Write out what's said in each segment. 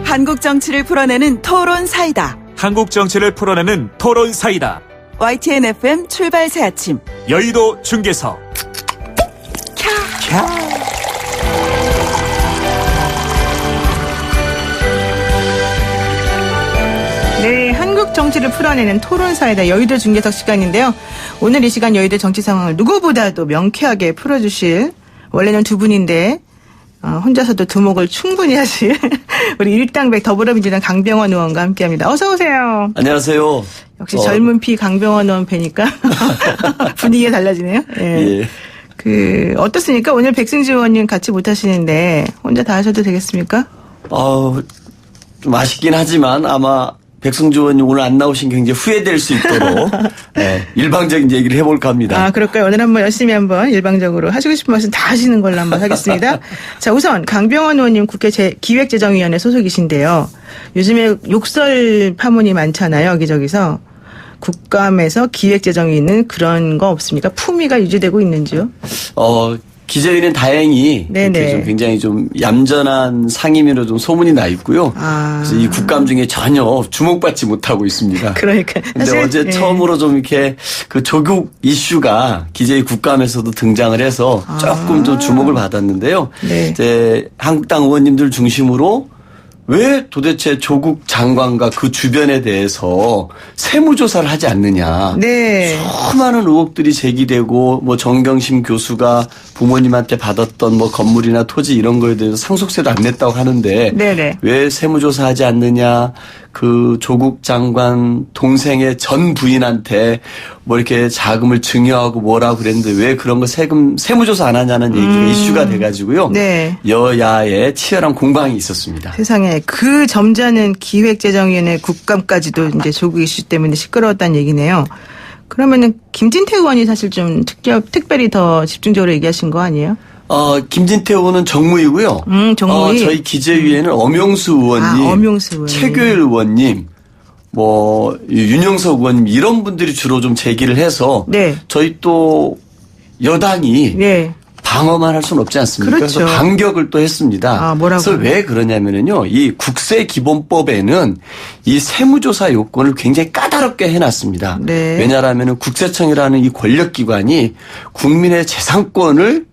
한국 정치를 풀어내는 토론 사이다. 한국 정치를 풀어내는 토론 사이다. YTN FM 출발 새 아침. 여의도 중계석. 네, 한국 정치를 풀어내는 토론 사이다. 여의도 중계석 시간인데요. 오늘 이 시간 여의도 정치 상황을 누구보다도 명쾌하게 풀어주실, 원래는 두 분인데 혼자서도 두목을 충분히 하실 우리 일당백 더불어민주당 강병원 의원과 함께합니다. 어서 오세요. 안녕하세요. 역시 젊은 피 강병원 의원 뵈니까 분위기가 달라지네요. 예. 예. 어떻습니까? 오늘 백승주 의원님 같이 못 하시는데 혼자 다 하셔도 되겠습니까? 좀 아쉽긴 하지만 아마 백승주 의원님 오늘 안 나오신 게 굉장히 후회될 수 있도록 네, 일방적인 얘기를 해볼까 합니다. 아, 그럴까요? 오늘 한번 열심히 한번 일방적으로 하시고 싶은 말씀 다 하시는 걸로 한번 하겠습니다. 자, 우선 강병원 의원님 국회 기획재정위원회 소속이신데요. 요즘에 욕설 파문이 많잖아요. 여기저기서. 국감에서 기획재정이 있는 그런 거 없습니까? 품위가 유지되고 있는지요? 기재위는 다행히 이렇게 좀 굉장히 좀 얌전한 상임위로 좀 소문이 나 있고요. 그래서 이 국감 중에 전혀 주목받지 못하고 있습니다. 그러니까. 근데 어제 처음으로 좀 이렇게 그 조국 이슈가 기재위 국감에서도 등장을 해서 조금 좀 주목을 받았는데요. 네. 이제 한국당 의원님들 중심으로 왜 도대체 조국 장관과 그 주변에 대해서 세무조사를 하지 않느냐. 네. 수많은 의혹들이 제기되고 뭐 정경심 교수가 부모님한테 받았던 뭐 건물이나 토지 이런 거에 대해서 상속세도 안 냈다고 하는데 네네. 왜 세무조사하지 않느냐. 그 조국 장관 동생의 전 부인한테 뭐 이렇게 자금을 증여하고 뭐라고 그랬는데 왜 그런 거 세무조사 안 하냐는 얘기가 이슈가 돼가지고요. 네. 여야의 치열한 공방이 있었습니다. 세상에 그 점잖은 기획재정위원회 국감까지도 이제 조국 이슈 때문에 시끄러웠다는 얘기네요. 그러면은 김진태 의원이 사실 좀 특별히 더 집중적으로 얘기하신 거 아니에요? 김진태 의원은 정무이고요. 정무위. 저희 기재위에는 엄용수 의원님, 엄용수 의원님, 최교일 의원님, 뭐 윤영석 의원님 이런 분들이 주로 좀 제기를 해서 네. 저희 또 여당이 네. 방어만 할 수는 없지 않습니까? 그렇죠. 그래서 반격을 또 했습니다. 뭐라고? 그래서 왜 그러냐면은요, 이 국세기본법에는 이 세무조사 요건을 굉장히 까다롭게 해놨습니다. 네. 왜냐하면은 국세청이라는 이 권력기관이 국민의 재산권을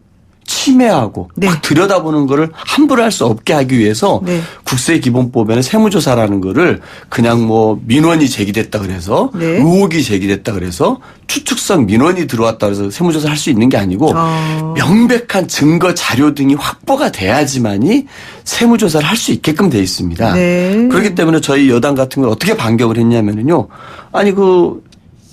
침해하고 네. 막 들여다보는 거를 함부로 할 수 없게 하기 위해서 네. 국세기본법에는 세무조사라는 거를 그냥 뭐 민원이 제기됐다 그래서 네. 의혹이 제기됐다 그래서 추측성 민원이 들어왔다 그래서 세무조사를 할 수 있는 게 아니고 명백한 증거 자료 등이 확보가 돼야지만이 세무조사를 할 수 있게끔 돼 있습니다. 네. 그렇기 때문에 저희 여당 같은 걸 어떻게 반격을 했냐면요. 아니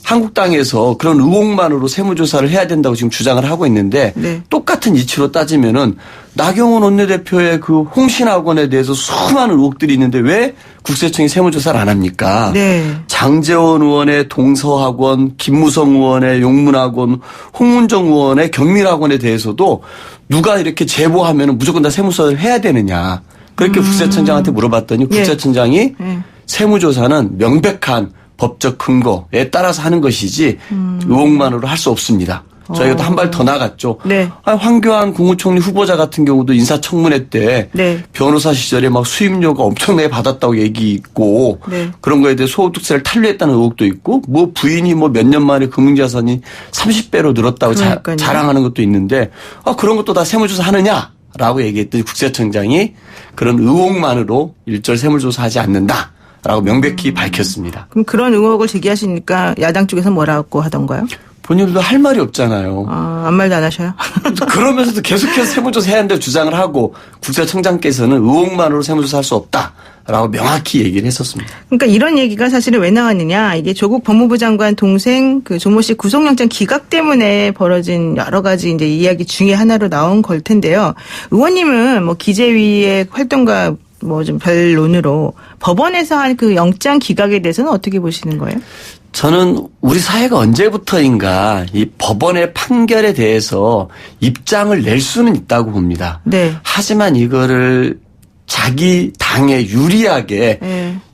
한국당에서 그런 의혹만으로 세무조사를 해야 된다고 지금 주장을 하고 있는데 네. 똑같은 이치로 따지면은 나경원 원내대표의 그 홍신학원에 대해서 수많은 의혹들이 있는데 왜 국세청이 세무조사를 안 합니까? 네. 장제원 의원의 동서학원, 김무성 의원의 용문학원, 홍문정 의원의 경민학원에 대해서도 누가 이렇게 제보하면 무조건 다 세무조사를 해야 되느냐. 그렇게 국세청장한테 물어봤더니 국세청장이 세무조사는 명백한 법적 근거에 따라서 하는 것이지 의혹만으로 할 수 없습니다. 저희가 또 한 발 더 나갔죠. 네. 황교안 국무총리 후보자 같은 경우도 인사청문회 때 네. 변호사 시절에 막 수임료가 엄청나게 받았다고 얘기 있고 네. 그런 거에 대해 소득세를 탄류했다는 의혹도 있고 뭐 부인이 뭐 몇 년 만에 금융자산이 30배로 늘었다고 자랑하는 것도 있는데 그런 것도 다 세무조사 하느냐라고 얘기했더니 국세청장이 그런 의혹만으로 일절 세무조사하지 않는다. 라고 명백히 밝혔습니다. 그럼 그런 의혹을 제기하시니까 야당 쪽에서 뭐라고 하던가요? 본인들도 할 말이 없잖아요. 아무 말도 안 하셔요? 그러면서도 계속해서 세무조사 해야 한다고 주장을 하고 국세청장께서는 의혹만으로 세무조사 할 수 없다라고 명확히 얘기를 했었습니다. 그러니까 이런 얘기가 사실은 왜 나왔느냐. 이게 조국 법무부 장관 동생 그 조모 씨 구속영장 기각 때문에 벌어진 여러 가지 이제 이야기 중에 하나로 나온 걸 텐데요. 의원님은 뭐 기재위의 활동과 뭐 좀 별론으로 법원에서 한 그 영장 기각에 대해서는 어떻게 보시는 거예요? 저는 우리 사회가 언제부터인가 이 법원의 판결에 대해서 입장을 낼 수는 있다고 봅니다. 네. 하지만 이거를 자기 당에 유리하게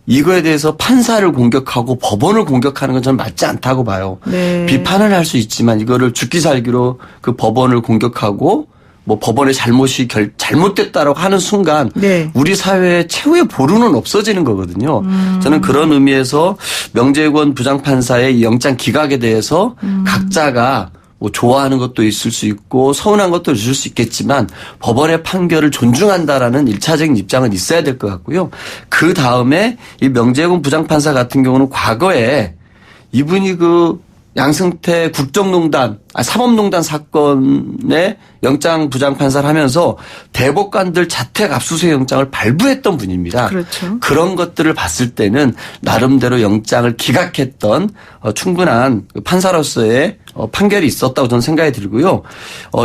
이거에 대해서 판사를 공격하고 법원을 공격하는 건 저는 맞지 않다고 봐요. 네. 비판을 할 수 있지만 이거를 죽기 살기로 그 법원을 공격하고 뭐 법원의 잘못이 잘못됐다라고 하는 순간 네. 우리 사회의 최후의 보루는 없어지는 거거든요. 저는 그런 의미에서 명재권 부장판사의 이 영장 기각에 대해서 각자가 뭐 좋아하는 것도 있을 수 있고 서운한 것도 있을 수 있겠지만 법원의 판결을 존중한다라는 1차적인 입장은 있어야 될 것 같고요. 그 다음에 이 명재권 부장판사 같은 경우는 과거에 이분이 그 양승태 사법농단 사건의 영장 부장판사를 하면서 대법관들 자택 압수수색 영장을 발부했던 분입니다. 그렇죠. 그런 것들을 봤을 때는 나름대로 영장을 기각했던 충분한 판사로서의 판결이 있었다고 저는 생각이 들고요.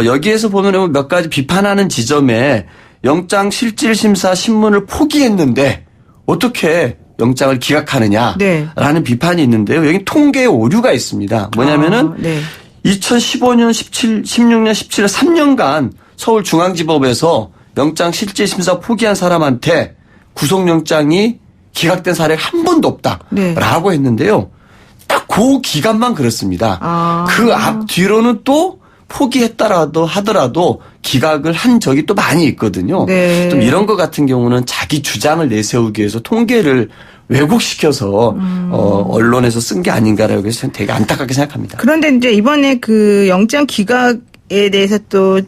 여기에서 보면 몇 가지 비판하는 지점에 영장 실질심사 신문을 포기했는데 어떻게 영장을 기각하느냐라는 네. 비판이 있는데요. 여기 통계에 오류가 있습니다. 뭐냐면은 네. 2015년, 16년, 17년 3년간 서울중앙지법에서 영장 실질심사 포기한 사람한테 구속영장이 기각된 사례가 한 번도 없다라고 네. 했는데요. 딱 그 기간만 그렇습니다. 그 앞 뒤로는 또 포기했다라도 하더라도 기각을 한 적이 또 많이 있거든요. 네. 좀 이런 것 같은 경우는 자기 주장을 내세우기 위해서 통계를 왜곡시켜서 언론에서 쓴 게 아닌가라고 해서 되게 안타깝게 생각합니다. 그런데 이제 이번에 그 영장 기각에 대해서 또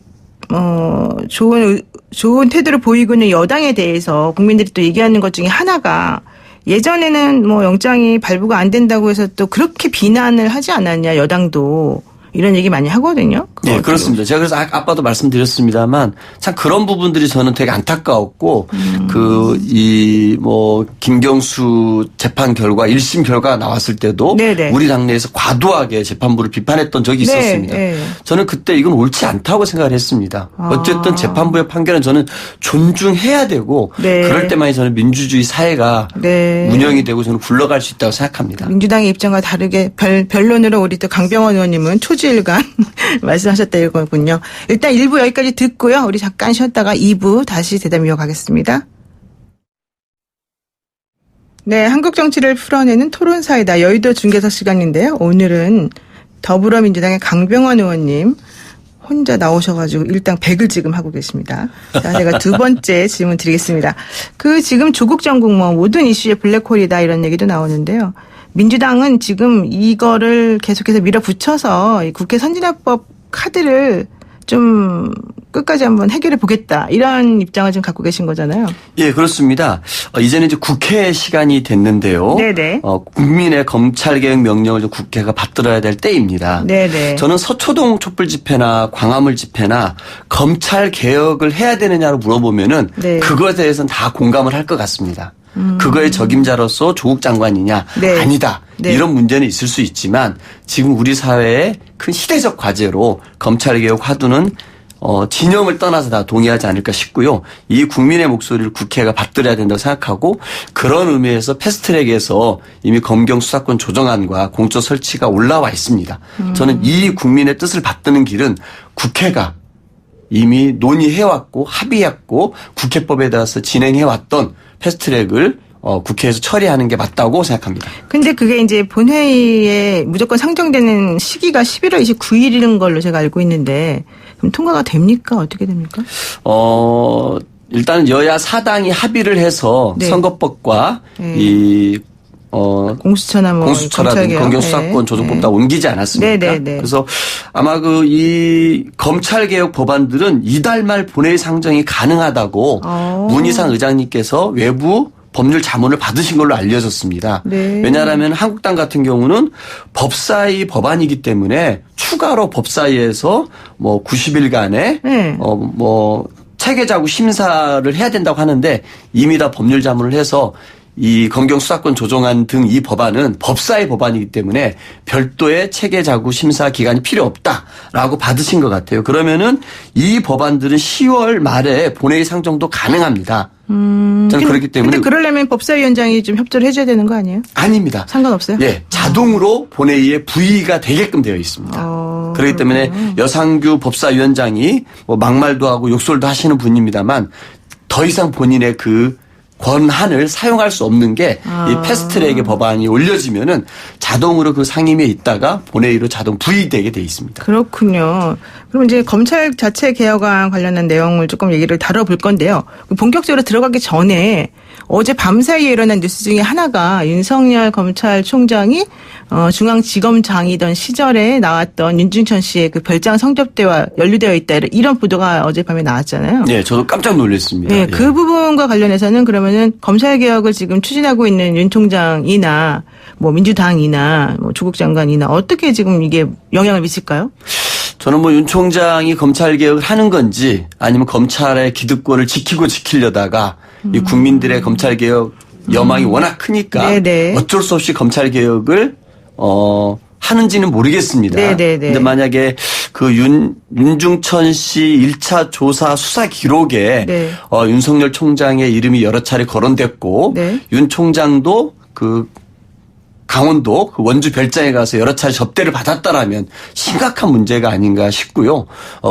좋은 태도를 보이고 있는 여당에 대해서 국민들이 또 얘기하는 것 중에 하나가 예전에는 뭐 영장이 발부가 안 된다고 해서 또 그렇게 비난을 하지 않았냐 여당도. 이런 얘기 많이 하거든요. 네, 그렇습니다. 제가 그래서 아까도 말씀드렸습니다만 참 그런 부분들이 저는 되게 안타까웠고 김경수 재판 결과 1심 결과가 나왔을 때도 네네. 우리 당내에서 과도하게 재판부를 비판했던 적이 있었습니다. 네. 저는 그때 이건 옳지 않다고 생각을 했습니다. 어쨌든 재판부의 판결은 저는 존중해야 되고 네. 그럴 때만이 저는 민주주의 사회가 네. 운영이 되고 저는 굴러갈 수 있다고 생각합니다. 민주당의 입장과 다르게 변론으로 우리 또 강병원 의원님은 초지일간 말씀하셨다 이거군요. 일단 1부 여기까지 듣고요. 우리 잠깐 쉬었다가 2부 다시 대담 이어가겠습니다. 네, 한국 정치를 풀어내는 토론사이다. 여의도 중계석 시간인데요. 오늘은 더불어민주당의 강병원 의원님 혼자 나오셔가지고 일당 100을 지금 하고 계십니다. 자, 제가 두 번째 질문 드리겠습니다. 지금 조국 정국 모든 이슈의 블랙홀이다 이런 얘기도 나오는데요. 민주당은 지금 이거를 계속해서 밀어붙여서 이 국회 선진화법 카드를 좀 끝까지 한번 해결해 보겠다 이런 입장을 지금 갖고 계신 거잖아요. 예, 그렇습니다. 이제는 이제 국회 시간이 됐는데요. 네네. 국민의 검찰개혁 명령을 좀 국회가 받들어야 될 때입니다. 네네. 저는 서초동 촛불 집회나 광화문 집회나 검찰 개혁을 해야 되느냐로 물어보면은 네. 그거에 대해서는 다 공감을 할 것 같습니다. 그거의 적임자로서 조국 장관이냐 네. 아니다. 네. 이런 문제는 있을 수 있지만 지금 우리 사회의 큰 시대적 과제로 검찰개혁 화두는 진영을 떠나서 다 동의하지 않을까 싶고요. 이 국민의 목소리를 국회가 받들어야 된다고 생각하고 그런 의미에서 패스트트랙에서 이미 검경 수사권 조정안과 공조 설치가 올라와 있습니다. 저는 이 국민의 뜻을 받드는 길은 국회가 이미 논의해왔고 합의했고 국회법에 따라서 진행해왔던 패스트트랙을 국회에서 처리하는 게 맞다고 생각합니다. 근데 그게 이제 본회의에 무조건 상정되는 시기가 11월 29일인 걸로 제가 알고 있는데 그럼 통과가 됩니까? 어떻게 됩니까? 일단은 여야 사당이 합의를 해서 네. 선거법과 네. 공수처나 공수처라든지 검경수사권 조정법 다 옮기지 않았습니까? 네네네. 그래서 아마 이 검찰개혁 법안들은 이달 말 본회의 상정이 가능하다고 문희상 의장님께서 외부 법률 자문을 받으신 걸로 알려졌습니다. 네. 왜냐하면 한국당 같은 경우는 법사위 법안이기 때문에 추가로 법사위에서 90일간의 네. 체계자구 심사를 해야 된다고 하는데 이미 다 법률 자문을 해서 이 검경 수사권 조정안 등 이 법안은 법사위 법안이기 때문에 별도의 체계자구 심사 기간이 필요 없다라고 받으신 것 같아요. 그러면은 이 법안들은 10월 말에 본회의 상정도 가능합니다. 저는 그렇기 때문에. 근데 그러려면 법사위원장이 좀 협조를 해줘야 되는 거 아니에요? 아닙니다. 상관없어요? 예, 자동으로 본회의에 부의가 되게끔 되어 있습니다. 그렇기 때문에 여상규 법사위원장이 막말도 하고 욕설도 하시는 분입니다만 더 이상 본인의 권한을 사용할 수 없는 게 이 패스트트랙의 법안이 올려지면은 자동으로 그 상임위에 있다가 본회의로 자동 부의되게 돼 있습니다. 그렇군요. 그럼 이제 검찰 자체 개혁안 관련한 내용을 조금 얘기를 다뤄볼 건데요. 본격적으로 들어가기 전에 어제 밤사이에 일어난 뉴스 중에 하나가 윤석열 검찰총장이 중앙지검장이던 시절에 나왔던 윤중천 씨의 그 별장 성접대와 연루되어 있다 이런 보도가 어젯밤에 나왔잖아요. 네, 저도 깜짝 놀랐습니다. 네, 예. 그 부분과 관련해서는 그러면은 검찰 개혁을 지금 추진하고 있는 윤 총장이나 뭐 민주당이나 뭐 조국 장관이나 어떻게 지금 이게 영향을 미칠까요? 저는 뭐 윤 총장이 검찰 개혁을 하는 건지 아니면 검찰의 기득권을 지키고 지키려다가 이 국민들의 검찰 개혁 여망이 워낙 크니까 네네. 어쩔 수 없이 검찰 개혁을 하는지는 모르겠습니다. 네네네. 근데 만약에 그 윤중천 씨 1차 조사 수사 기록에 네. 윤석열 총장의 이름이 여러 차례 거론됐고 네. 윤 총장도 그 강원도 그 원주 별장에 가서 여러 차례 접대를 받았다라면 심각한 문제가 아닌가 싶고요.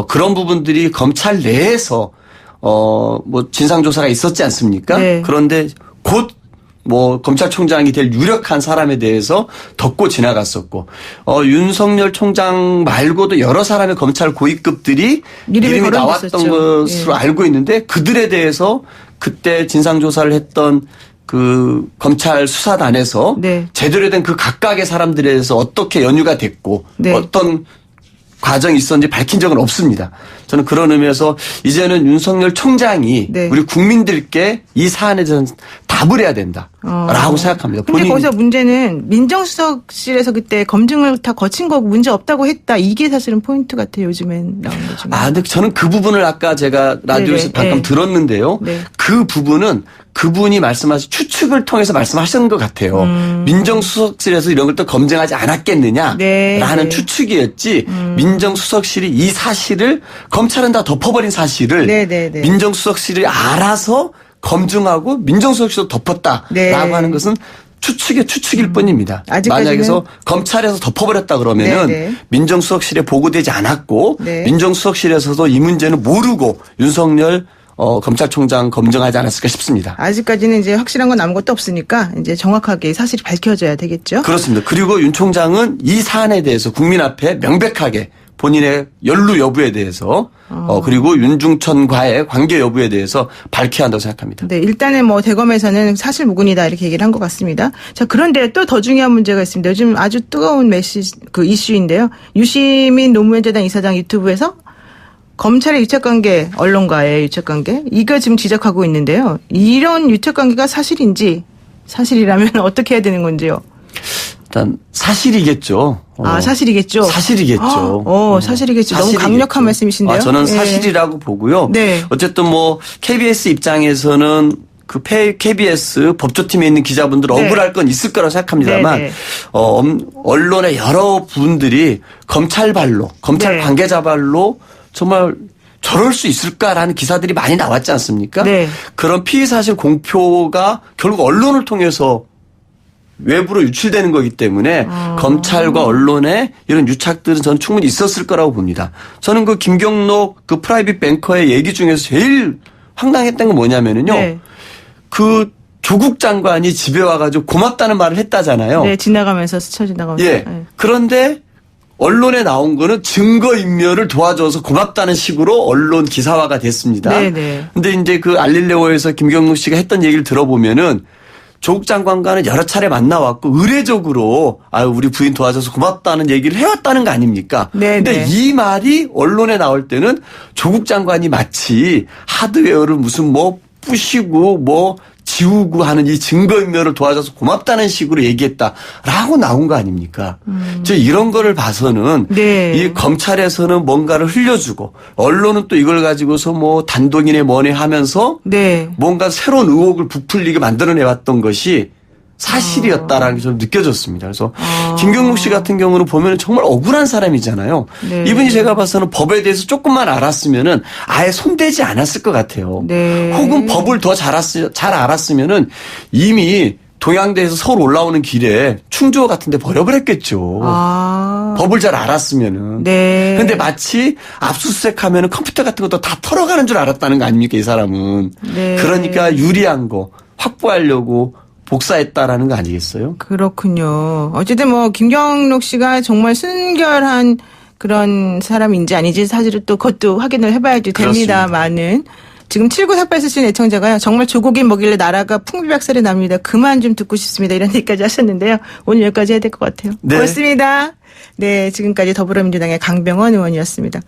그런 부분들이 검찰 내에서 뭐 진상조사가 있었지 않습니까? 네. 그런데 곧 뭐 검찰총장이 될 유력한 사람에 대해서 덮고 지나갔었고 윤석열 총장 말고도 여러 사람의 검찰 고위급들이 이름이 나왔던 것으로 예. 알고 있는데 그들에 대해서 그때 진상조사를 했던 그 검찰 수사단에서 네. 제대로 된 그 각각의 사람들에 대해서 어떻게 연유가 됐고 네. 어떤 과정이 있었는지 밝힌 적은 없습니다. 저는 그런 의미에서 이제는 윤석열 총장이 네. 우리 국민들께 이 사안에 대해서는 답을 해야 된다라고 생각합니다. 근데 거기서 문제는 민정수석실에서 그때 검증을 다 거친 거고 문제 없다고 했다. 이게 사실은 포인트 같아요. 요즘엔 나온 거 중에. 근데 저는 그 부분을 아까 제가 라디오에서 네네. 방금 네. 들었는데요. 네. 그 부분은 그분이 말씀하신 추측을 통해서 말씀하시는 것 같아요. 민정수석실에서 이런 걸 또 검증하지 않았겠느냐라는 네. 추측이었지 민정수석실이 이 사실을 검찰은 다 덮어버린 사실을 네. 민정수석실이 알아서 검증하고 민정수석실도 덮었다라고 네. 하는 것은 추측의 추측일 뿐입니다. 아직까지는- 만약에서 검찰에서 덮어버렸다 그러면은 네. 민정수석실에 보고되지 않았고 네. 민정수석실에서도 이 문제는 모르고 윤석열 검찰총장 검증하지 않았을까 싶습니다. 아직까지는 이제 확실한 건 아무것도 없으니까 이제 정확하게 사실이 밝혀져야 되겠죠. 그렇습니다. 그리고 윤 총장은 이 사안에 대해서 국민 앞에 명백하게 본인의 연루 여부에 대해서 그리고 윤중천과의 관계 여부에 대해서 밝혀야 한다고 생각합니다. 네, 일단은 뭐 대검에서는 사실 무근이다 이렇게 얘기를 한 것 같습니다. 자, 그런데 또 더 중요한 문제가 있습니다. 요즘 아주 뜨거운 이슈인데요. 유시민 노무현재단 이사장 유튜브에서 검찰의 유착관계, 언론과의 유착관계 이거 지금 지적하고 있는데요. 이런 유착관계가 사실이라면 어떻게 해야 되는 건지요? 일단 사실이겠죠. 사실이겠죠. 사실이겠죠. 사실이겠죠. 너무 사실이겠죠. 강력한 말씀이신데요. 저는 예. 사실이라고 보고요. 네. 어쨌든 뭐 KBS 입장에서는 그 KBS 법조팀에 있는 기자분들 네. 억울할 건 있을 거라고 생각합니다만 네. 언론의 여러 분들이 검찰 네. 관계자 발로 정말 저럴 수 있을까라는 기사들이 많이 나왔지 않습니까? 네. 그런 피의 사실 공표가 결국 언론을 통해서 외부로 유출되는 거기 때문에 검찰과 언론의 이런 유착들은 저는 충분히 있었을 거라고 봅니다. 저는 그 김경록 그 프라이빗 뱅커의 얘기 중에서 제일 황당했던 건 뭐냐면은요. 네. 그 조국 장관이 집에 와가지고 고맙다는 말을 했다잖아요. 네, 지나가면서 스쳐 지나가면서. 예. 네. 그런데 언론에 나온 거는 증거인멸을 도와줘서 고맙다는 식으로 언론 기사화가 됐습니다. 네네. 근데 이제 그 알릴레오에서 김경록 씨가 했던 얘기를 들어보면은 조국 장관과는 여러 차례 만나왔고 의례적으로 우리 부인 도와줘서 고맙다는 얘기를 해왔다는 거 아닙니까? 네네. 근데 이 말이 언론에 나올 때는 조국 장관이 마치 하드웨어를 무슨 뭐 부시고 뭐 지우고 하는 이 증거인멸을 도와줘서 고맙다는 식으로 얘기했다라고 나온 거 아닙니까? 저 이런 거를 봐서는 네. 이 검찰에서는 뭔가를 흘려주고 언론은 또 이걸 가지고서 뭐 단독이네 뭐네 하면서 네. 뭔가 새로운 의혹을 부풀리게 만들어내왔던 것이 사실이었다라는 게 좀 느껴졌습니다. 그래서 김경록 씨 같은 경우는 보면 정말 억울한 사람이잖아요. 네. 이분이 제가 봐서는 법에 대해서 조금만 알았으면은 아예 손대지 않았을 것 같아요. 네. 혹은 법을 더 잘 알았으면은 이미 동양대에서 서울 올라오는 길에 충주호 같은 데 버려버렸겠죠. 법을 잘 알았으면은. 네. 근데 마치 압수수색하면은 컴퓨터 같은 것도 다 털어가는 줄 알았다는 거 아닙니까, 이 사람은. 네. 그러니까 유리한 거, 확보하려고 복사했다라는 거 아니겠어요? 그렇군요. 어쨌든 뭐 김경록 씨가 정말 순결한 그런 사람인지 아닌지 사실은 또 그것도 확인을 해봐야지 됩니다만은 지금 7948 쓰신 애청자가요. 정말 조국이 뭐길래 나라가 풍비박살이 납니다. 그만 좀 듣고 싶습니다. 이런 얘기까지 하셨는데요. 오늘 여기까지 해야 될 것 같아요. 네. 고맙습니다. 네, 지금까지 더불어민주당의 강병원 의원이었습니다.